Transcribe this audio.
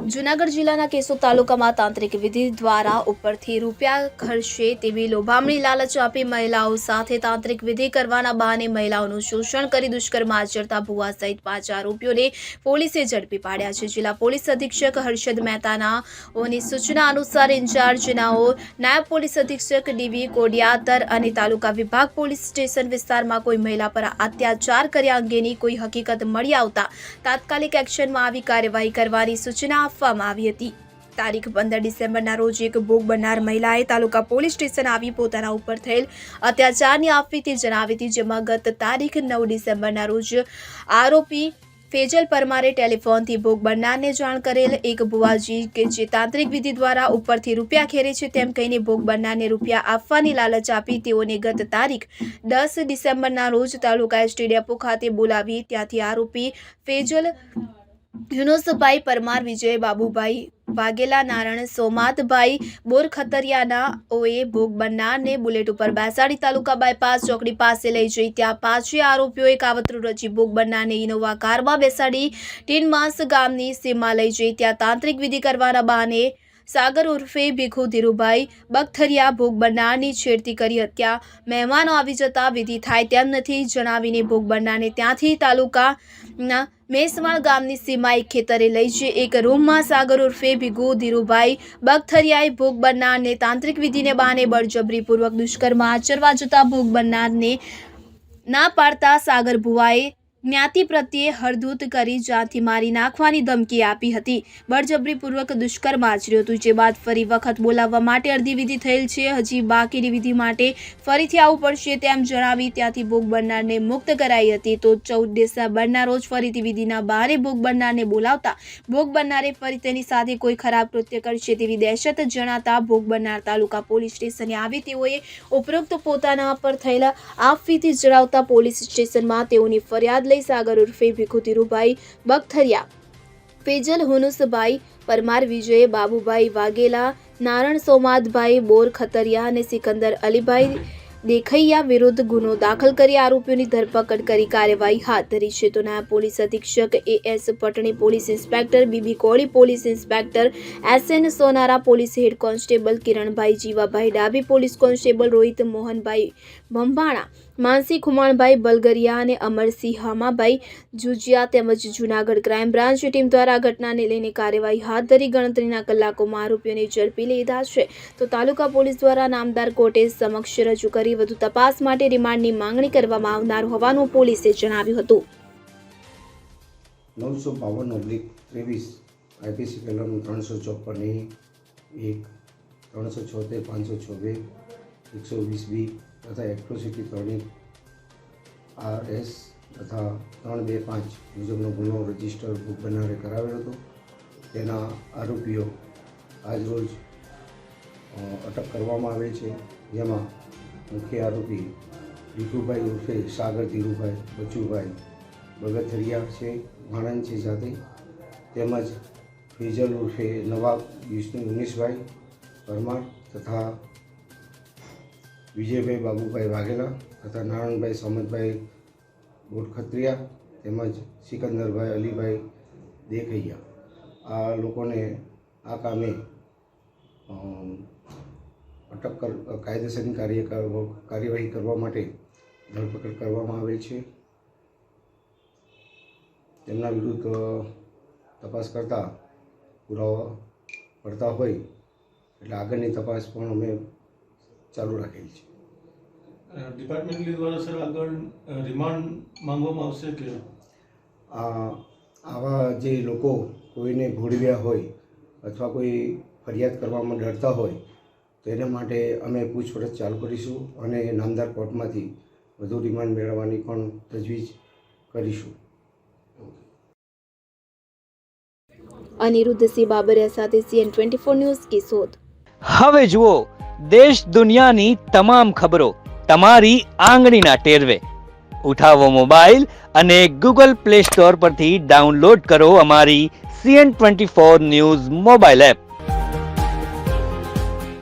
જૂનાગઢ જિલ્લાના કેશોદ તાલુકામાં તાંત્રિક વિધિ દ્વારા ઉપરથી રૂપિયા ખર્ચે તેવી લોભામણી લાલચ આપી મહિલાઓ સાથે તાંત્રિક વિધિ કરવાના બહાને મહિલાઓનું શોષણ કરી દુષ્કર્મ આચરતા ભુવા સહિત 5 આરોપીઓને પોલીસે ઝડપી પાડ્યા છે। જિલ્લા પોલીસ અધિક્ષક હર્ષદ મહેતાનાઓની સૂચના અનુસાર ઇન્ચાર્જનાઓ નાયબ પોલીસ અધિક્ષક ડીવી કોડિયાતર અને તાલુકા વિભાગ પોલીસ સ્ટેશન વિસ્તારમાં કોઈ મહિલા પર અત્યાચાર કર્યા અંગેની કોઈ હકીકત મળી આવતા તાત્કાલિક એક્શનમાં આવી કાર્યવાહી કરવાની સૂચના આપવામાં આવી હતી। તારીખ 15 ડિસેમ્બરના રોજ એક ભોગ બનનાર મહિલાએ તાલુકા પોલીસ સ્ટેશન આવી પોતાના ઉપર થયેલ અત્યાચારની આપવીતી જણાવી હતી, જેમાં ગત તારીખ 9 ડિસેમ્બરના રોજ આરોપી ફેજલ પરમારે ટેલિફોનથી ભોગ બનનારને જાણ કરેલ એક ભુવાજી કે જે તાંત્રિક વિધિ દ્વારા ઉપરથી રૂપિયા ખેરે છે તેમ કહીને ભોગ બનનારને રૂપિયા આપવાની લાલચ આપી તેઓને ગત તારીખ 10 ડિસેમ્બરના રોજ તાલુકા એસટી ડેપો ખાતે બોલાવી ત્યાંથી આરોપી ફેજલ યુનુસભાઈ પરમાર, વિજય બાબુભાઈ વાઘેલા, નારણ સોમાતભાઈ બોરખતરિયાનાઓએ ભોગ બનનારને બુલેટ ઉપર બેસાડી તાલુકા બાયપાસ ચોકડી પાસે લઈ જઈ ત્યાં 5 આરોપીઓએ કાવતરું રચી ભોગ બનનારને ઇનોવા કારમાં બેસાડી ટીનમાસ ગામની સીમમાં લઈ જઈ ત્યાં તાંત્રિક વિધિ કરવાના બહાને સાગર ઉર્ફે ભીખુ ધીરુભાઈ બગથરિયા ભોગ બનનારની છેડતી કરી હત્યા। મહેમાનો આવી જતા વિધિ થાય તેમ નથી જણાવીને ભોગ બનનારને ત્યાંથી તાલુકાના મેસવાળ ગામની સીમા એક ખેતરે લઈ જઈ એક રૂમમાં સાગર ઉર્ફે ભીખુ ધીરુભાઈ બગથરિયાએ ભોગ બનનારને તાંત્રિક વિધિને બહાને બળજબરીપૂર્વક દુષ્કર્મ આચરવા જતા ભોગ બનનારને ના પાડતા સાગર ભુવાએ જ્ઞાતિ પ્રત્યે હળધૂત કરી જાનથી મારી નાખવાની ધમકી આપી હતી। બળજબરીપૂર્વક દુષ્કર્મ આચર્યું હતું, જે બાદ ફરી વખત બોલાવવા માટે અડધી વિધિ થયેલ છે, હજી બાકીની વિધિ માટે ફરીથી આવવું પડશે તેમ જણાવી ત્યાંથી ભોગ બનનારને મુક્ત કરાઈ હતી। તો 14 ડિસેમ્બરના રોજ ફરીથી વિધિના બહારે ભોગ બનનારને બોલાવતા ભોગ બનનારે ફરી તેની સાથે કોઈ ખરાબ કૃત્ય કરશે તેવી દહેશત જણાતા ભોગ બનનાર તાલુકા પોલીસ સ્ટેશને આવી તેઓએ ઉપરોક્ત પોતાના પર થયેલા આપવીતી જણાવતા પોલીસ સ્ટેશનમાં તેઓની ફરિયાદ સાગર ઉર્ફે ભીખુ ધીરુભાઈ બગથરિયા, ફેજલ યુનુસભાઈ પરમાર, વિજય બાબુભાઈ વાઘેલા, નારણ સોમાતભાઈ બોરખતરિયા અને સિકંદર અલીભાઈ દેખૈયા વિરુદ્ધ ગુનો દાખલ કરી આરોપીઓની ધરપકડ કરી કાર્યવાહી હાથ ધરી છે। તો નાયબ પોલીસ અધિક્ષક AS Patni, police inspector BB Koli, police inspector SN Sonara, police head constable Kiranbhai Jivabhai Dabhi, police constable Rohit Mohanbhai Bhambhana, Mansi Khumanbhai Balgaria અને અમરસિંહ હામાભાઈ જુજિયા તેમજ જૂનાગઢ ક્રાઇમ બ્રાન્ચ ટીમ દ્વારા આ ઘટનાને લઈને કાર્યવાહી હાથ ધરી ગણતરીના કલાકોમાં આરોપીઓને ઝડપી લીધા છે। તો તાલુકા પોલીસ દ્વારા નામદાર કોર્ટે સમક્ષ રજૂ કરી વધુ તપાસ માટે રિમાન્ડની માંગણી કરવામાં આવનાર હોવાનું પોલીસે જણાવ્યું હતું। 952/23 આઈપીસી કલમ 354 1 376 526 120B તથા એટ્રોસિટી 3 RS તથા 325 મુજબનો ગુનો રજીસ્ટર ભોગ બનનારે કરાવેલો હતો। તેના આરોપીઓ આજરોજ અટક કરવામાં આવે છે, જેમાં મુખ્ય આરોપી ભીખુભાઈ ઉર્ફે સાગર ધીરુભાઈ બચુભાઈ બગથરિયા છે, વાણંદ છે જાતે, તેમજ ફેજલ ઉર્ફે નવાબ યુનુસભાઈ પરમાર તથા વિજયભાઈ બાબુભાઈ વાઘેલા તથા નારણભાઈ સોમતભાઈ બોરખતરિયા તેમજ સિકંદરભાઈ અલીભાઈ દેખૈયા આ લોકોને આ કામે કાયદેસરની કાર્યવાહી કરવા માટે ધરપકડ કરવામાં આવેલ છે। તેમના વિરુદ્ધ તપાસ કરતા પુરાવા પડતા હોય એટલે આગળની તપાસ પણ અમે ચાલુ રાખેલી છે। ડિપાર્ટમેન્ટલી દ્વારા સર આગળ રિમાન્ડ માંગવામાં આવશે કે આવા જે લોકો કોઈને ભોળવ્યા હોય અથવા કોઈ ફરિયાદ કરવામાં ડરતા હોય તો એના માટે અમે પૂછપરછ ચાલુ કરીશું અને નામદાર કોર્ટમાંથી વધુ રિમાન્ડ મેળવવાની પણ તજવીજ કરીશું। અનિરુદ્ધસિંહ બાબરિયા સાથે CN24 ન્યૂઝ કેશોદ। હવે જુઓ દેશ દુનિયાની તમામ ખબરો તમારી આંગળીના ટેરવે। ઉઠાવો મોબાઈલ અને ગૂગલ પ્લે સ્ટોર પરથી ડાઉનલોડ કરો અમારી CN24 ન્યૂઝ મોબાઈલ એપ।